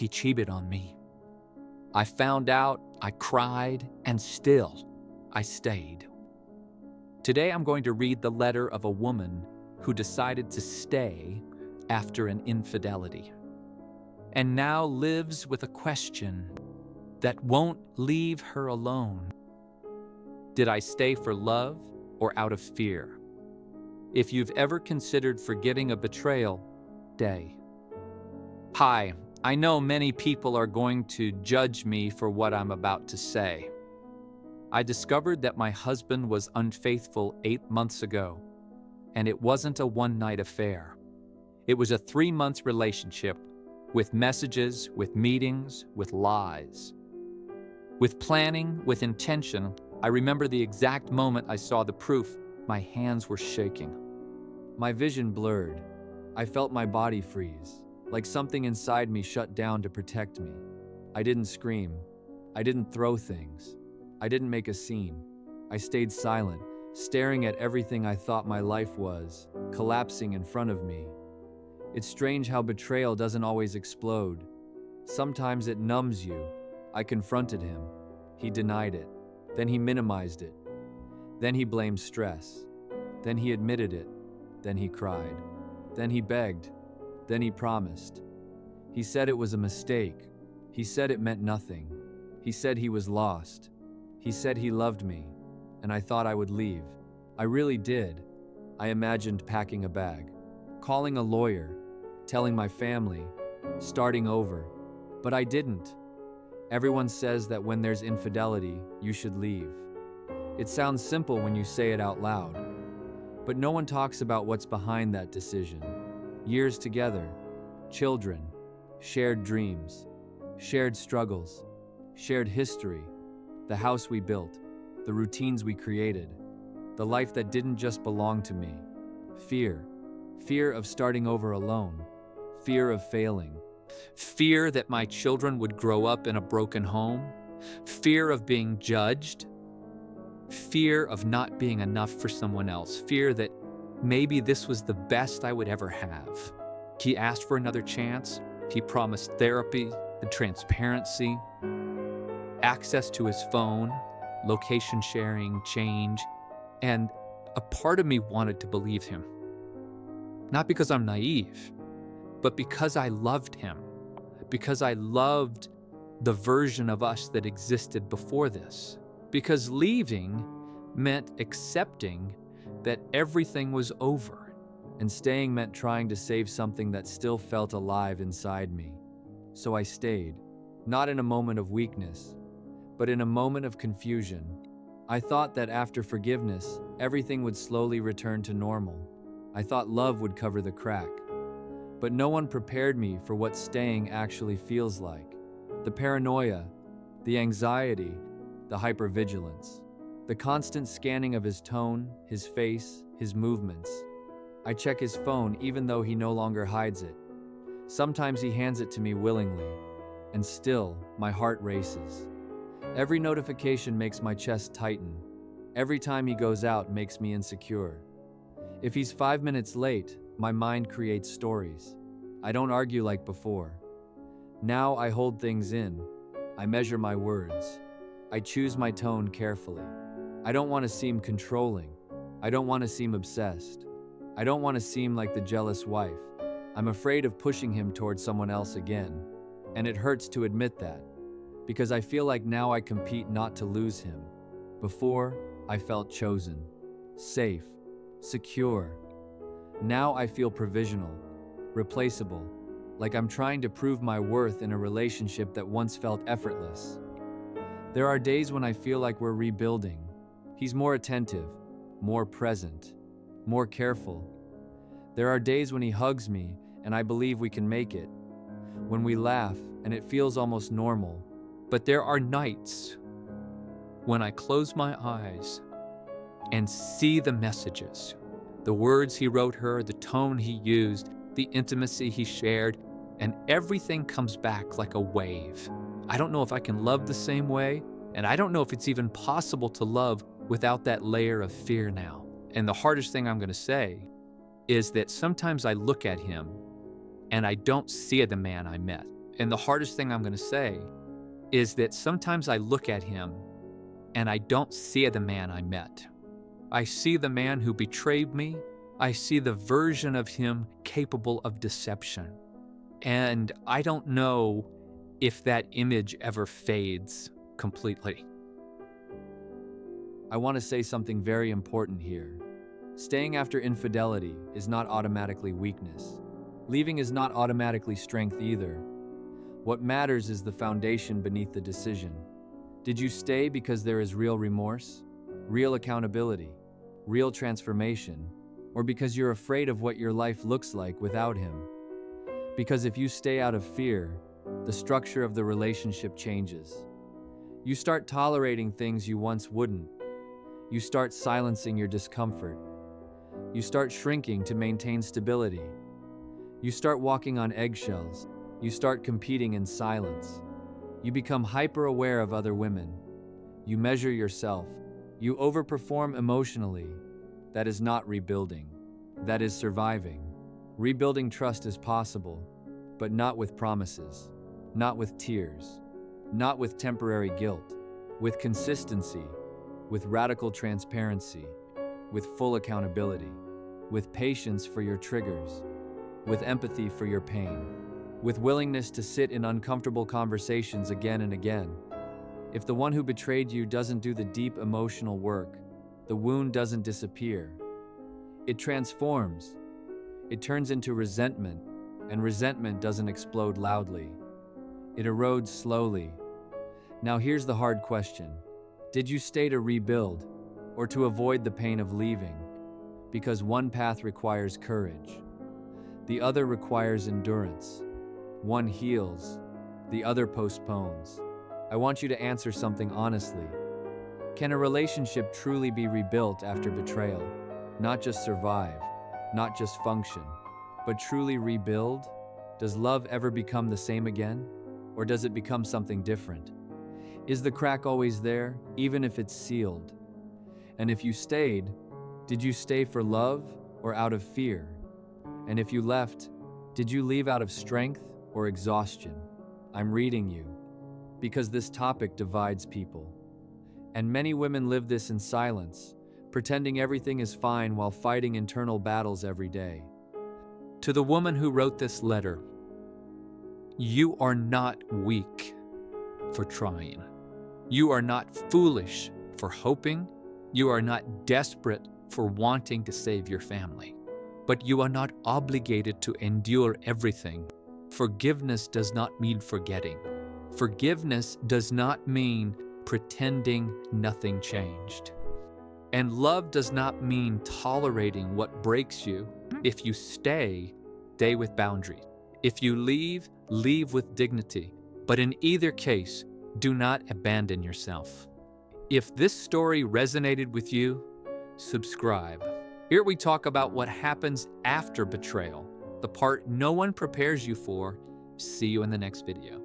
He cheated on me. I found out, I cried, and still I stayed. Today I'm going to read the letter of a woman who decided to stay after an infidelity, and now lives with a question that won't leave her alone. Did I stay for love or out of fear? If you've ever considered forgiving a betrayal, stay. Hi, I know many people are going to judge me for what I'm about to say. I discovered that my husband was unfaithful 8 months ago, and it wasn't a one-night affair. It was a 3-month relationship with messages, with meetings, with lies. With planning, with intention. I remember the exact moment I saw the proof. My hands were shaking. My vision blurred. I felt my body freeze, like something inside me shut down to protect me. I didn't scream. I didn't throw things. I didn't make a scene. I stayed silent, staring at everything I thought my life was, collapsing in front of me. It's strange how betrayal doesn't always explode. Sometimes it numbs you. I confronted him. He denied it. Then he minimized it. Then he blamed stress. Then he admitted it. Then he cried. Then he begged. Then he promised. He said it was a mistake. He said it meant nothing. He said he was lost. He said he loved me, and I thought I would leave. I really did. I imagined packing a bag, calling a lawyer, telling my family, starting over. But I didn't. Everyone says that when there's infidelity, you should leave. It sounds simple when you say it out loud, but no one talks about what's behind that decision. Years together, children, shared dreams, shared struggles, shared history, the house we built, the routines we created, the life that didn't just belong to me. Fear of starting over alone, fear of failing, fear that my children would grow up in a broken home, fear of being judged, fear of not being enough for someone else, fear that maybe this was the best I would ever have. He asked for another chance. He promised therapy and transparency, access to his phone, location sharing, change, and a part of me wanted to believe him. Not because I'm naive, but because I loved him, because I loved the version of us that existed before this. Because leaving meant accepting that everything was over, and staying meant trying to save something that still felt alive inside me. So I stayed, not in a moment of weakness, but in a moment of confusion. I thought that after forgiveness, everything would slowly return to normal. I thought love would cover the crack. But no one prepared me for what staying actually feels like. The paranoia, the anxiety, the hypervigilance, the constant scanning of his tone, his face, his movements. I check his phone even though he no longer hides it. Sometimes he hands it to me willingly, and still my heart races. Every notification makes my chest tighten. Every time he goes out makes me insecure. If he's 5 minutes late, my mind creates stories. I don't argue like before. Now I hold things in. I measure my words. I choose my tone carefully. I don't want to seem controlling. I don't want to seem obsessed. I don't want to seem like the jealous wife. I'm afraid of pushing him towards someone else again. And it hurts to admit that, because I feel like now I compete not to lose him. Before, I felt chosen, safe, secure. Now I feel provisional, replaceable, like I'm trying to prove my worth in a relationship that once felt effortless. There are days when I feel like we're rebuilding. He's more attentive, more present, more careful. There are days when he hugs me and I believe we can make it. When we laugh and it feels almost normal. But there are nights when I close my eyes and see the messages, the words he wrote her, the tone he used, the intimacy he shared, and everything comes back like a wave. I don't know if I can love the same way, and I don't know if it's even possible to love without that layer of fear now. And the hardest thing I'm going to say is that sometimes I look at him and I don't see the man I met. And the hardest thing I'm going to say is that sometimes I look at him and I don't see the man I met. I see the man who betrayed me. I see the version of him capable of deception. And I don't know if that image ever fades completely. I want to say something very important here. Staying after infidelity is not automatically weakness. Leaving is not automatically strength either. What matters is the foundation beneath the decision. Did you stay because there is real remorse, real accountability, real transformation, or because you're afraid of what your life looks like without him? Because if you stay out of fear, the structure of the relationship changes. You start tolerating things you once wouldn't. You start silencing your discomfort. You start shrinking to maintain stability. You start walking on eggshells. You start competing in silence. You become hyper-aware of other women. You measure yourself. You overperform emotionally. That is not rebuilding. That is surviving. Rebuilding trust is possible, but not with promises, not with tears, not with temporary guilt, with consistency, with radical transparency, with full accountability, with patience for your triggers, with empathy for your pain, with willingness to sit in uncomfortable conversations again and again. If the one who betrayed you doesn't do the deep emotional work, the wound doesn't disappear. It transforms. It turns into resentment, and resentment doesn't explode loudly. It erodes slowly. Now here's the hard question. Did you stay to rebuild, or to avoid the pain of leaving? Because one path requires courage. The other requires endurance. One heals, the other postpones. I want you to answer something honestly. Can a relationship truly be rebuilt after betrayal? Not just survive, not just function, but truly rebuild? Does love ever become the same again? Or does it become something different? Is the crack always there, even if it's sealed? And if you stayed, did you stay for love or out of fear? And if you left, did you leave out of strength or exhaustion? I'm reading you, because this topic divides people. And many women live this in silence, pretending everything is fine while fighting internal battles every day. To the woman who wrote this letter, you are not weak for trying. You are not foolish for hoping. You are not desperate for wanting to save your family. But you are not obligated to endure everything. Forgiveness does not mean forgetting. Forgiveness does not mean pretending nothing changed. And love does not mean tolerating what breaks you. If you stay, stay with boundaries. If you leave, leave with dignity. But in either case, do not abandon yourself. If this story resonated with you, subscribe. Here we talk about what happens after betrayal, the part no one prepares you for. See you in the next video.